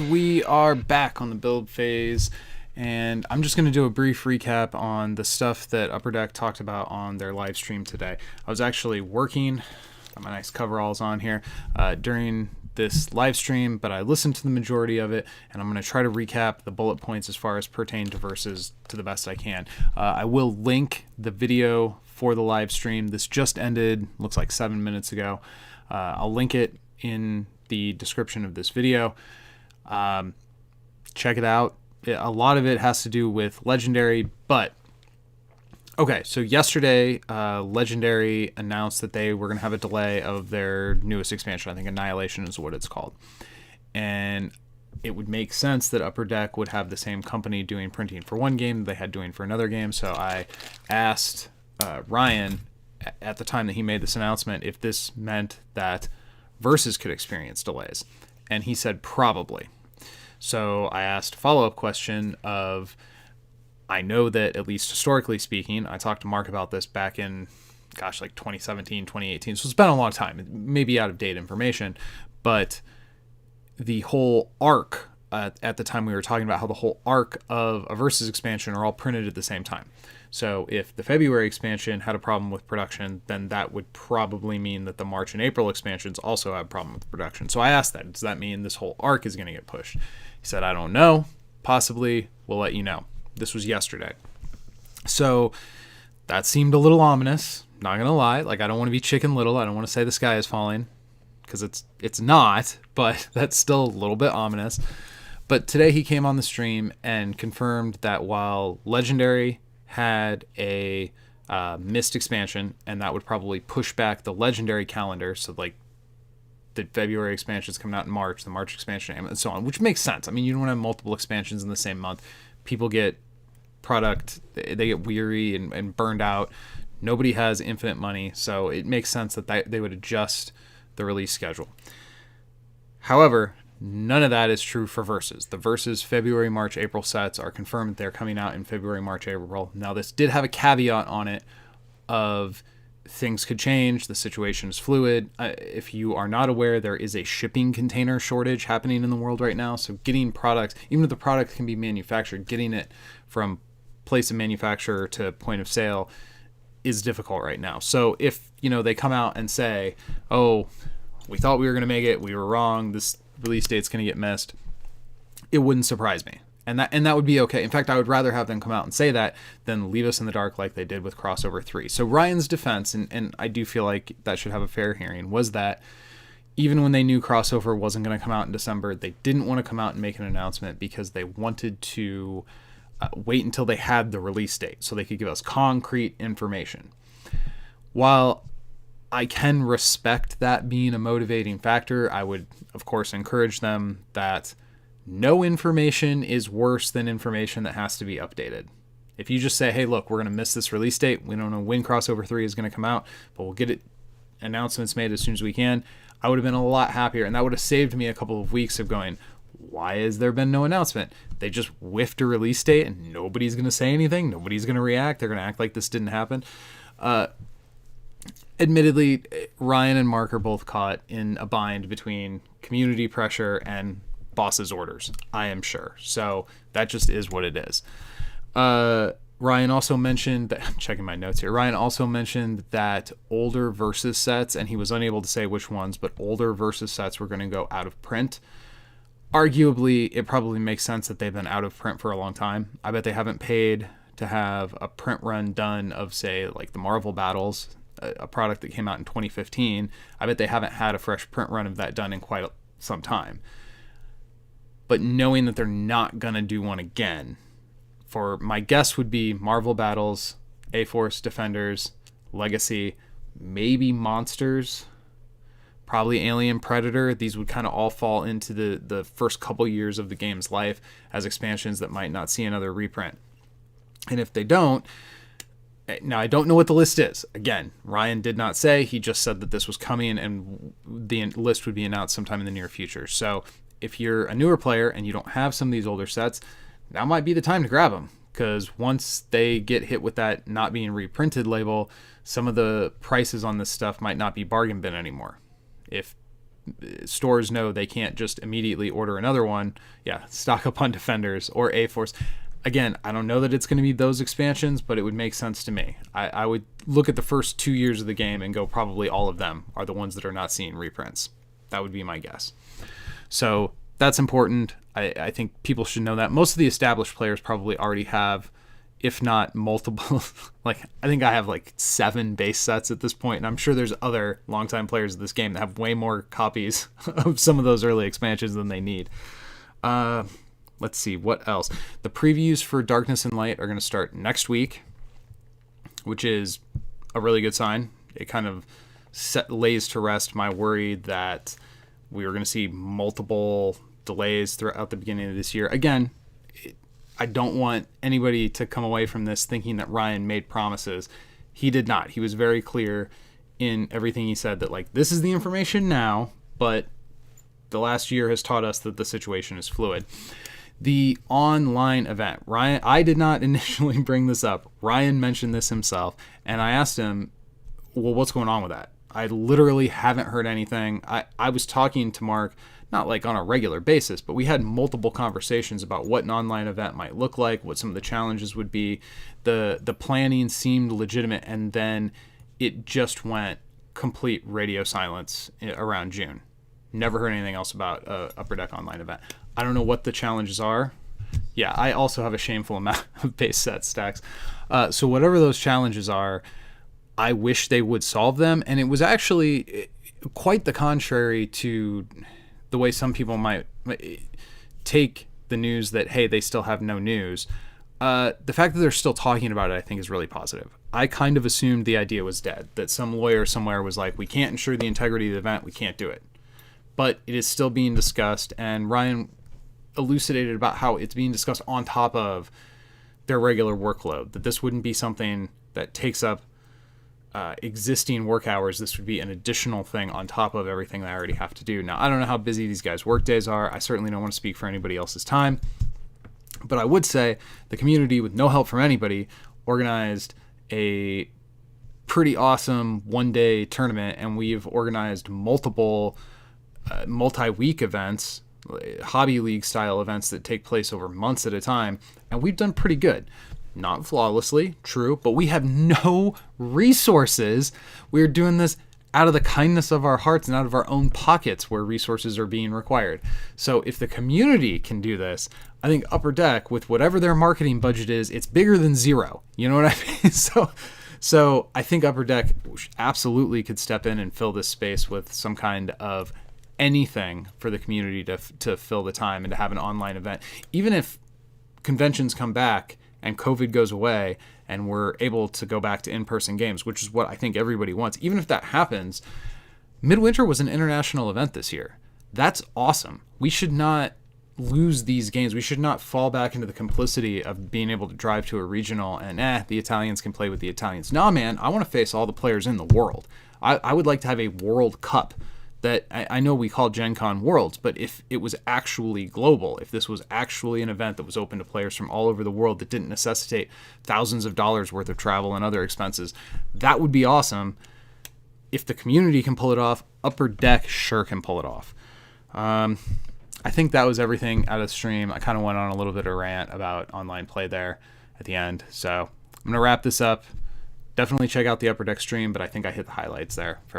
And we are back on the build phase, and I'm just going to do a brief recap on the stuff that Upper Deck talked about on their live stream today. I was actually working, got my nice coveralls on here, during this live stream, but I listened to the majority of it, and I'm going to try to recap the bullet points as far as pertain to verses to the best I can. I will link the video for the live stream. This just ended, looks like 7 minutes ago. I'll link it in the description of this video. Check it out. A lot of it has to do with Legendary, but okay, so yesterday Legendary announced that they were going to have a delay of their newest expansion. I think Annihilation is what it's called, and it would make sense that Upper Deck would have the same company doing printing for one game that they had doing for another game. So I asked Ryan at the time that he made this announcement if this meant that Versus could experience delays, and he said probably. So I asked a follow-up question of, I know that at least historically speaking, I talked to Mark about this back in, like 2017, 2018, so it's been a long time. It may be out-of-date information, but the whole arc, at the time we were talking about how the whole arc of a Versus expansion are all printed at the same time. So if the February expansion had a problem with production, then that would probably mean that the March and April expansions also have a problem with production. So I asked that, does that mean this whole arc is going to get pushed? He said, I don't know. Possibly. We'll let you know. This was yesterday. So that seemed a little ominous. Not going to lie. Like, I don't want to be Chicken Little. I don't want to say the sky is falling, because it's not, but that's still a little bit ominous. But today he came on the stream and confirmed that while Legendary had a missed expansion, and that would probably push back the Legendary calendar, so like the February expansions coming out in March, the March expansion, and so on, which makes sense. I mean, you don't want to have multiple expansions in the same month. People get they get weary and burned out. Nobody has infinite money, so it makes sense that they would adjust the release schedule. However, none of that is true for Versus. The Versus February, March, April sets are confirmed that they're coming out in February, March, April. Now, this did have a caveat on it of things could change. The situation is fluid. If you are not aware, there is a shipping container shortage happening in the world right now. So getting products, even if the product can be manufactured, getting it from place of manufacturer to point of sale is difficult right now. So if, they come out and say, oh, we thought we were going to make it, we were wrong, this release date's going to get missed, it wouldn't surprise me. And that would be okay. In fact, I would rather have them come out and say that than leave us in the dark like they did with Crossover 3. So Ryan's defense, and I do feel like that should have a fair hearing, was that even when they knew Crossover wasn't going to come out in December, they didn't want to come out and make an announcement because they wanted to wait until they had the release date so they could give us concrete information. While I can respect that being a motivating factor, I would, of course, encourage them that no information is worse than information that has to be updated. If you just say, hey, look, we're going to miss this release date, we don't know when Crossover 3 is going to come out, but we'll get announcements made as soon as we can, I would have been a lot happier, and that would have saved me a couple of weeks of going, why has there been no announcement? They just whiffed a release date, and nobody's going to say anything, nobody's going to react, they're going to act like this didn't happen. Admittedly, Ryan and Mark are both caught in a bind between community pressure and boss's orders, I am sure. So that just is what it is. Ryan also mentioned that, I'm checking my notes here. Ryan also mentioned that older Versus sets, and he was unable to say which ones, but older Versus sets were going to go out of print. Arguably, it probably makes sense that they've been out of print for a long time. I bet they haven't paid to have a print run done of, say, like the Marvel Battles, a product that came out in 2015. I bet they haven't had a fresh print run of that done in quite some time. But knowing that they're not going to do one again, for my guess would be Marvel Battles, A-Force Defenders, Legacy, maybe Monsters, probably Alien Predator. These would kind of all fall into the first couple years of the game's life as expansions that might not see another reprint. And if they don't, now I don't know what the list is. Again, Ryan did not say. He just said that this was coming and the list would be announced sometime in the near future. So if you're a newer player and you don't have some of these older sets, now might be the time to grab them, because once they get hit with that not being reprinted label, some of the prices on this stuff might not be bargain bin anymore. If stores know they can't just immediately order another one. Yeah, stock up on Defenders or A-Force. Again, I don't know that it's going to be those expansions, but it would make sense to me. I would look at the first 2 years of the game and go probably all of them are the ones that are not seeing reprints. That would be my guess. So that's important. I think people should know that. Most of the established players probably already have, if not multiple, like I think I have like 7 base sets at this point, and I'm sure there's other longtime players of this game that have way more copies of some of those early expansions than they need. Let's see, what else? The previews for Darkness and Light are going to start next week, which is a really good sign. It kind of lays to rest my worry that we were going to see multiple delays throughout the beginning of this year. Again, I don't want anybody to come away from this thinking that Ryan made promises. He did not. He was very clear in everything he said that, like, this is the information now, but the last year has taught us that the situation is fluid. The online event, Ryan, I did not initially bring this up. Ryan mentioned this himself, and I asked him, well, what's going on with that? I literally haven't heard anything. I was talking to Mark, not like on a regular basis, but we had multiple conversations about what an online event might look like, what some of the challenges would be. The planning seemed legitimate, and then it just went complete radio silence around June. Never heard anything else about Upper Deck online event. I don't know what the challenges are. Yeah, I also have a shameful amount of base set stacks. So whatever those challenges are, I wish they would solve them. And it was actually quite the contrary to the way some people might take the news that, hey, they still have no news. The fact that they're still talking about it, I think, is really positive. I kind of assumed the idea was dead, that some lawyer somewhere was like, we can't ensure the integrity of the event, we can't do it. But it is still being discussed, and Ryan elucidated about how it's being discussed on top of their regular workload, that this wouldn't be something that takes up existing work hours. This would be an additional thing on top of everything that I already have to do. Now, I don't know how busy these guys' work days are. I certainly don't want to speak for anybody else's time. But I would say the community, with no help from anybody, organized a pretty awesome one-day tournament, and we've organized multiple multi-week events, hobby league style events that take place over months at a time, and we've done pretty good. Not flawlessly, true, but we have no resources. We're doing this out of the kindness of our hearts and out of our own pockets where resources are being required. So if the community can do this, I think Upper Deck, with whatever their marketing budget is, it's bigger than zero. You know what I mean? So I think Upper Deck absolutely could step in and fill this space with some kind of anything for the community to fill the time and to have an online event. Even if conventions come back and COVID goes away and we're able to go back to in-person games, which is what I think everybody wants. Even if that happens, Midwinter was an international event this year. That's awesome. We should not lose these games. We should not fall back into the complicity of being able to drive to a regional and the Italians can play with the Italians. Nah, man, I want to face all the players in the world. I would like to have a World Cup that I know we call Gen Con Worlds, but if it was actually global, if this was actually an event that was open to players from all over the world that didn't necessitate thousands of dollars worth of travel and other expenses, that would be awesome. If the community can pull it off, Upper Deck sure can pull it off. I think that was everything out of the stream. I kind of went on a little bit of a rant about online play there at the end. So I'm going to wrap this up. Definitely check out the Upper Deck stream, but I think I hit the highlights there for